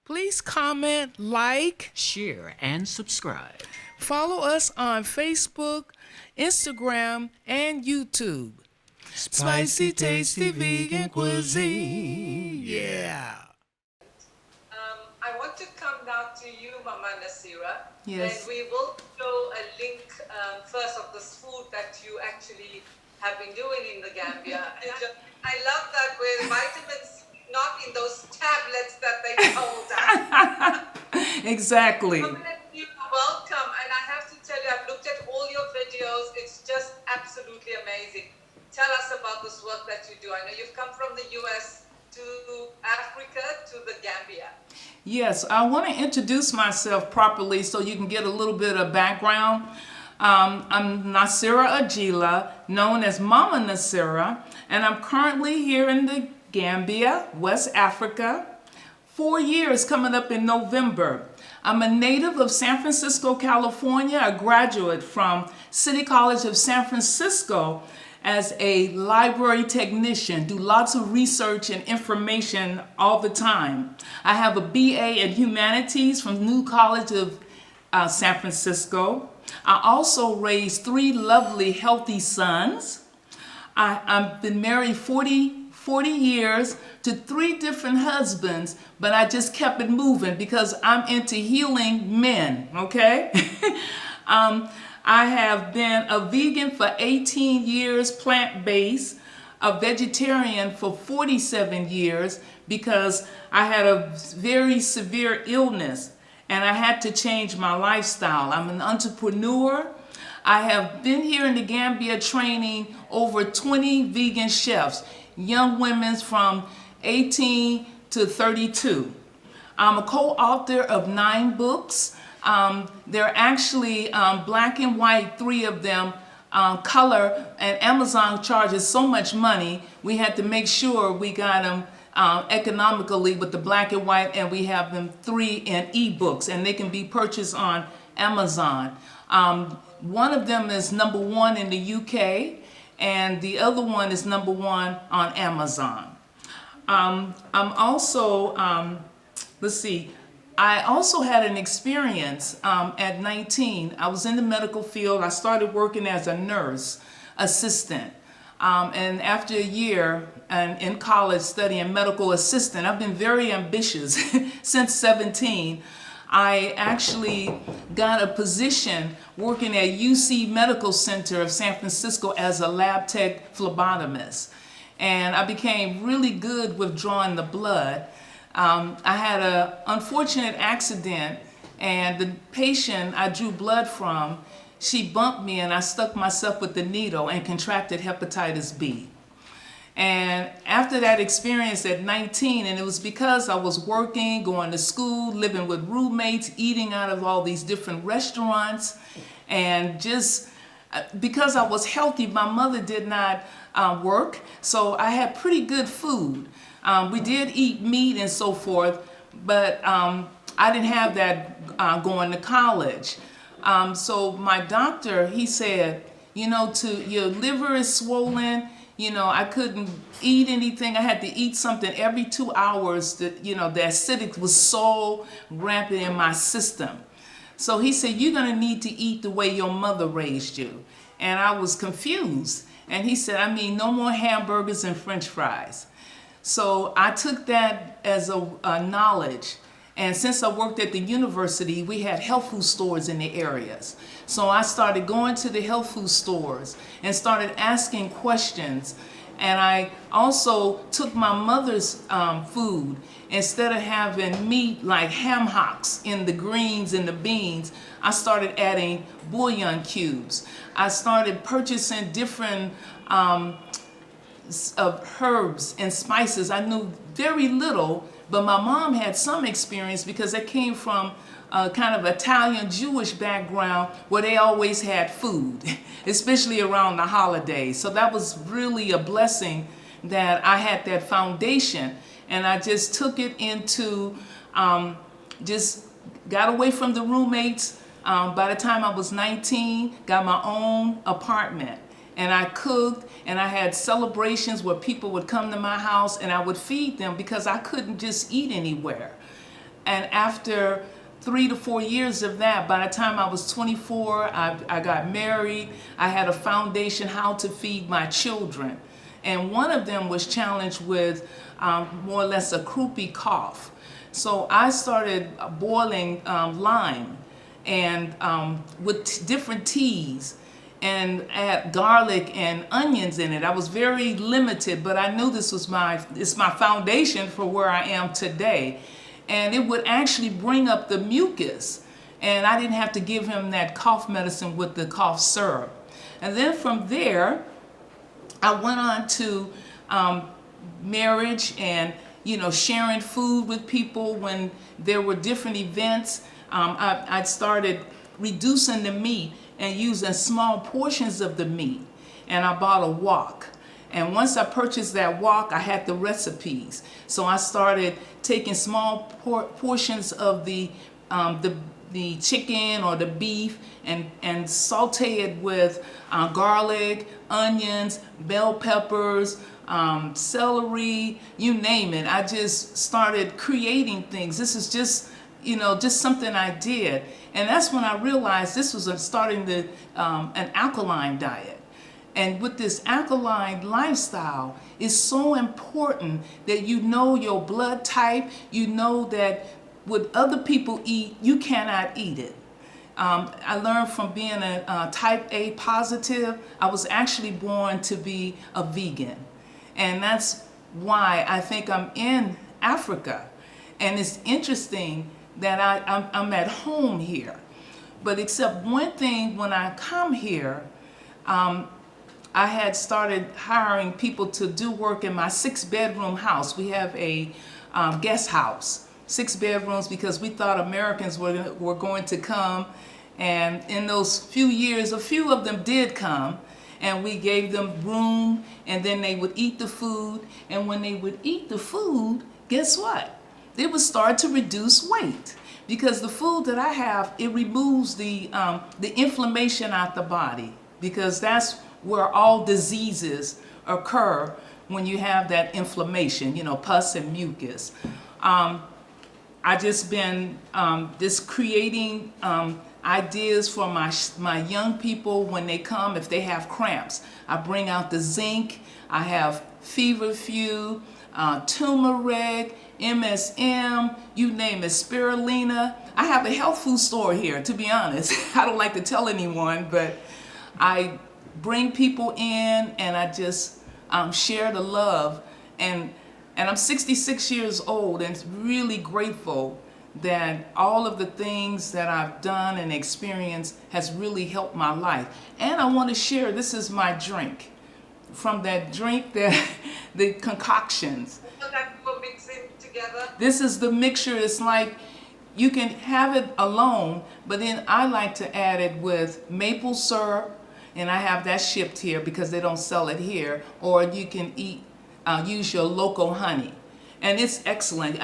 Please comment, like, share, and subscribe. follow us on Facebook, Instagram, and YouTube. Spicy, tasty vegan cuisine. Yeah. I want to come now to you, Mama Naasira. Yes. And we will show a link first of this food that you actually have been doing in the Gambia. And I love that with vitamins not in those tablets that they told us. Exactly. You're welcome. And I have to tell you, I've looked at all your videos. It's just absolutely amazing. Tell us about this work that you do. I know you've come from the US to Africa to the Gambia. Yes, I want to introduce myself properly so you can get a little bit of background. I'm Naasira Ageela, known as Mama Naasira, and I'm currently here in the Gambia, West Africa. 4 years coming up in November. I'm a native of San Francisco, California, a graduate from City College of San Francisco as a library technician, do lots of research and information all the time. I have a BA in humanities from New College of San Francisco. I also raised 3 lovely, healthy sons. I've been married 40 years to 3 different husbands, but I just kept it moving because I'm into healing men, okay? I have been a vegan for 18 years, plant-based, a vegetarian for 47 years because I had a very severe illness and I had to change my lifestyle. I'm an entrepreneur. I have been here in the Gambia training over 20 vegan chefs, young women from 18 to 32. I'm a co-author of 9 books. They're actually black and white, 3 of them, color, and Amazon charges so much money, we had to make sure we got them economically with the black and white, and we have them 3 in ebooks, and they can be purchased on Amazon. One of them is #1 in the UK, and the other one is #1 on Amazon. I'm also, let's see, I also had an experience at 19. I was in the medical field. I started working as a nurse assistant. And after a year in college studying medical assistant, I've been very ambitious since 17. I actually got a position working at UC Medical Center of San Francisco as a lab tech phlebotomist. And I became really good with drawing the blood. I had an unfortunate accident, and the patient I drew blood from, she bumped me and I stuck myself with the needle and contracted hepatitis B. And after that experience at 19, and it was because I was working, going to school, living with roommates, eating out of all these different restaurants, and just because I was healthy, my mother did not work, so I had pretty good food. We did eat meat and so forth, but I didn't have that going to college. So my doctor, he said, you know, your liver is swollen. You know, I couldn't eat anything. I had to eat something every 2 hours. That, you know, the acidic was so rampant in my system. So he said, you're going to need to eat the way your mother raised you. And I was confused. And he said, I mean, no more hamburgers and French fries. So I took that as a knowledge. And since I worked at the university, we had health food stores in the areas. So I started going to the health food stores and started asking questions. And I also took my mother's food. Instead of having meat like ham hocks in the greens and the beans, I started adding bouillon cubes. I started purchasing different of herbs and spices. I knew very little, but my mom had some experience because I came from a kind of Italian Jewish background where they always had food, especially around the holidays. So that was really a blessing that I had that foundation, and I just took it into, just got away from the roommates. By the time I was 19, got my own apartment. And I cooked, and I had celebrations where people would come to my house and I would feed them because I couldn't just eat anywhere. And after 3 to 4 years of that, by the time I was 24, I got married. I had a foundation how to feed my children. And one of them was challenged with more or less a croupy cough. So I started boiling lime and with different teas and add garlic and onions in it. I was very limited, but I knew this was my foundation for where I am today. And it would actually bring up the mucus. And I didn't have to give him that cough medicine with the cough syrup. And then from there, I went on to marriage and, sharing food with people when there were different events. I started reducing the meat and using small portions of the meat. And I bought a wok. And once I purchased that wok, I had the recipes. So I started taking small portions of the chicken or the beef and saute it with garlic, onions, bell peppers, celery, you name it. I just started creating things. This is just something I did. And that's when I realized this was starting an alkaline diet. And with this alkaline lifestyle, it's so important that you know your blood type, you know that what other people eat, you cannot eat it. I learned from being a type A positive, I was actually born to be a vegan. And that's why I think I'm in Africa. And it's interesting that I'm at home here. But except one thing, when I come here, I had started hiring people to do work in my 6-bedroom house. We have a guest house, 6 bedrooms, because we thought Americans were going to come. And in those few years, a few of them did come. And we gave them room, and then they would eat the food. And when they would eat the food, guess what? They would start to reduce weight. Because the food that I have, it removes the inflammation out the body. Because that's where all diseases occur when you have that inflammation, pus and mucus. I just been just creating ideas for my young people when they come, if they have cramps. I bring out the zinc, I have feverfew, turmeric, MSM, you name it, spirulina. I have a health food store here, to be honest. I don't like to tell anyone, but I bring people in and I just share the love. And I'm 66 years old and really grateful that all of the things that I've done and experienced has really helped my life. And I want to share, this is my drink. From that drink, the concoctions. So that you were mixing together? This is the mixture. It's like you can have it alone, but then I like to add it with maple syrup, and I have that shipped here because they don't sell it here, or you can use your local honey. And it's excellent.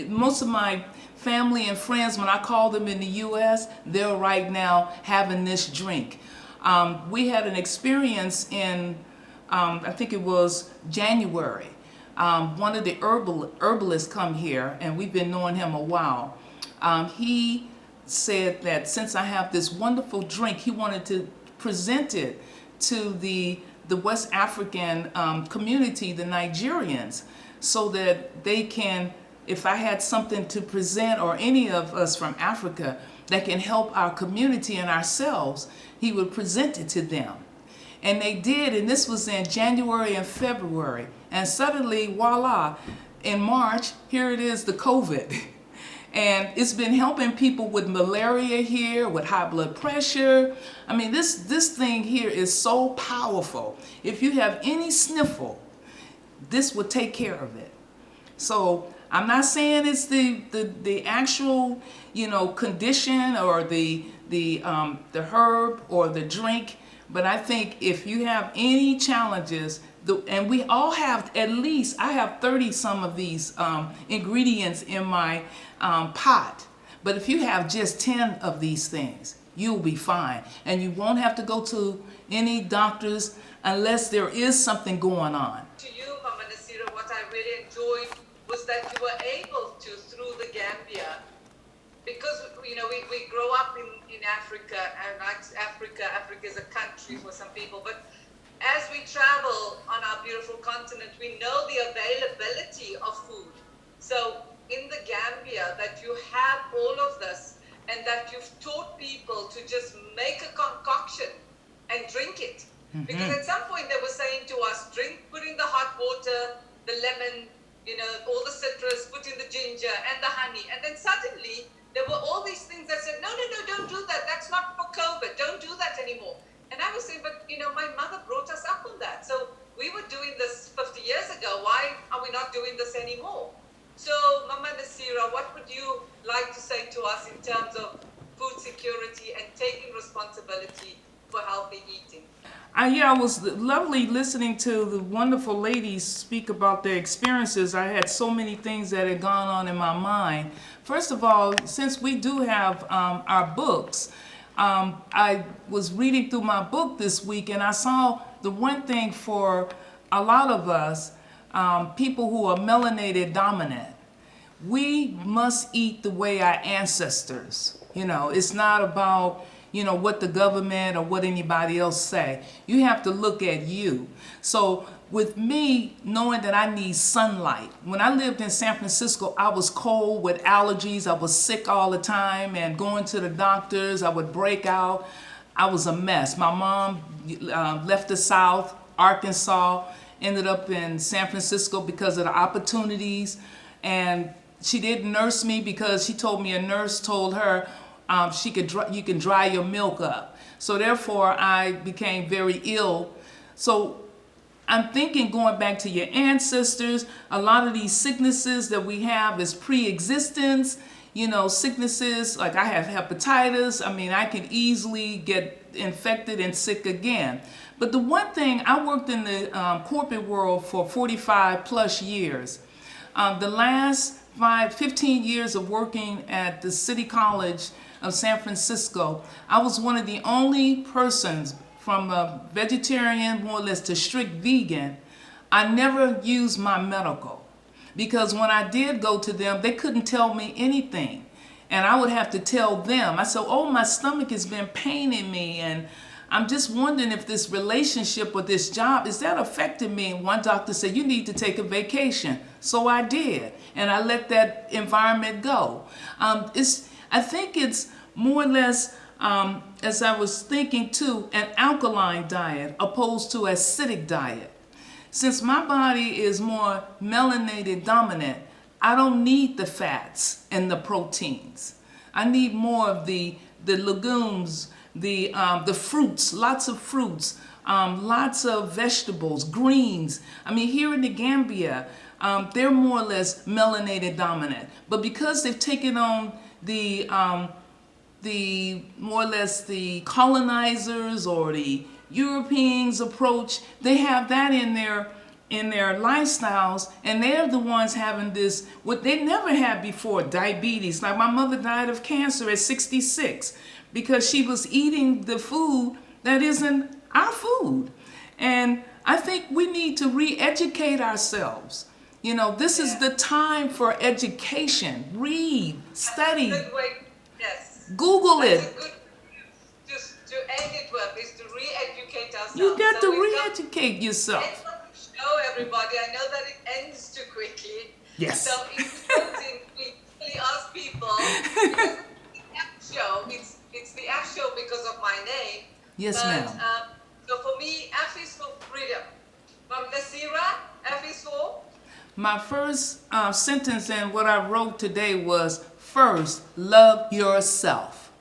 Most of my family and friends, when I call them in the U.S., they're right now having this drink. We had an experience in, I think it was January. One of the herbalists come here, and we've been knowing him a while. He said that since I have this wonderful drink, he wanted to present it to the West African community, the Nigerians, so that they can, if I had something to present, or any of us from Africa that can help our community and ourselves, he would present it to them. And they did, and this was in January and February. And suddenly, voila, in March, here it is, the COVID. And it's been helping people with malaria here, with high blood pressure. I mean, this thing here is so powerful. If you have any sniffle, this will take care of it. So I'm not saying it's the actual, condition or the herb or the drink, but I think if you have any challenges, and we all have at least, I have 30 some of these ingredients in my pot. But if you have just 10 of these things, you'll be fine. And you won't have to go to any doctors unless there is something going on. To you, Mama Naasira, what I really enjoyed was that you were able to through the Gambia, because we grow up in Africa, and Africa is a country for some people, but as we travel on our beautiful continent, we know the availability of food. So in the Gambia, that you have all of this, and that you've taught people to just make a concoction and drink it. Mm-hmm. Because at some point they were saying to us, put in the hot water, the lemon, all the citrus, put in the ginger and the honey. And then suddenly there were all these things that said, no, don't do that. That's not for COVID. Don't do that anymore. And I was saying, but my mother brought us up on that. So we were doing this 50 years ago. Why are we not doing this anymore? So Mama Naasira, what would you like to say to us in terms of food security and taking responsibility for healthy eating? Yeah, it was lovely listening to the wonderful ladies speak about their experiences. I had so many things that had gone on in my mind. First of all, since we do have our books, I was reading through my book this week, and I saw the one thing for a lot of us, people who are melanated dominant, we must eat the way our ancestors. It's not about what the government or what anybody else say. You have to look at you. So with me, knowing that I need sunlight, when I lived in San Francisco, I was cold with allergies. I was sick all the time, and going to the doctors, I would break out. I was a mess. My mom left the South, Arkansas, ended up in San Francisco because of the opportunities, and she didn't nurse me because she told me a nurse told her you can dry your milk up. So therefore, I became very ill. So I'm thinking, going back to your ancestors, a lot of these sicknesses that we have is pre-existence. Sicknesses, like I have hepatitis. I can easily get infected and sick again. But the one thing, I worked in the corporate world for 45 plus years. The last 15 years of working at the City College of San Francisco, I was one of the only persons, from a vegetarian more or less to strict vegan. I never used my medical, because when I did go to them, they couldn't tell me anything, and I would have to tell them. I said, oh, my stomach has been paining me, and I'm just wondering if this relationship or this job, is that affecting me? And one doctor said, you need to take a vacation. So I did, and I let that environment go. I think it's more or less, as I was thinking too, an alkaline diet opposed to acidic diet. Since my body is more melanated dominant, I don't need the fats and the proteins. I need more of the legumes, the fruits, lots of fruits, lots of vegetables, greens. Here in the Gambia, they're more or less melanated dominant. But because they've taken on the more or less the colonizers or the Europeans approach, they have that in their lifestyles, and they're the ones having this, what they never had before, diabetes. Like my mother died of cancer at 66 because she was eating the food that isn't our food. And I think we need to re-educate ourselves. This is the time for education. Read, study. Good way. Yes. Google it. That's a good to end it with is to re-educate ourselves. You got to re-educate yourself. Show everybody. I know that it ends too quickly. Yes. So in closing, we really ask people, because it's the F show because of my name. Yes, ma'am. So for me, F is for freedom. From Naasira, F is for? My first sentence in what I wrote today was, first, love yourself.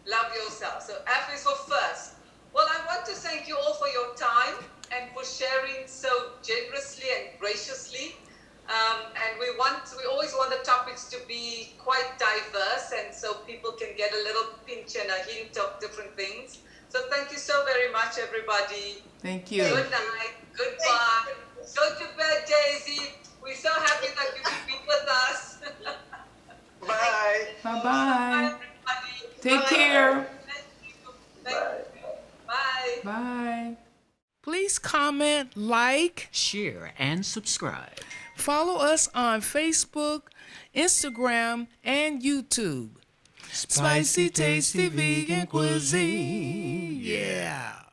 Love yourself. So F is for first. Well, I want to thank you all for your time and for sharing so generously and graciously. And we always want the topics to be quite diverse, and so people can get a little pinch and a hint of different things. So thank you so very much, everybody. Thank you. Good night. Goodbye. Go to bed, Daisy. We're so happy that you could be with us. Bye. Bye-bye. Bye, everybody. Take Bye. care. Thank you. Bye. Bye. Please comment, like, Share and subscribe. Follow us on Facebook, Instagram, and YouTube. Spicy, tasty vegan cuisine. Yeah.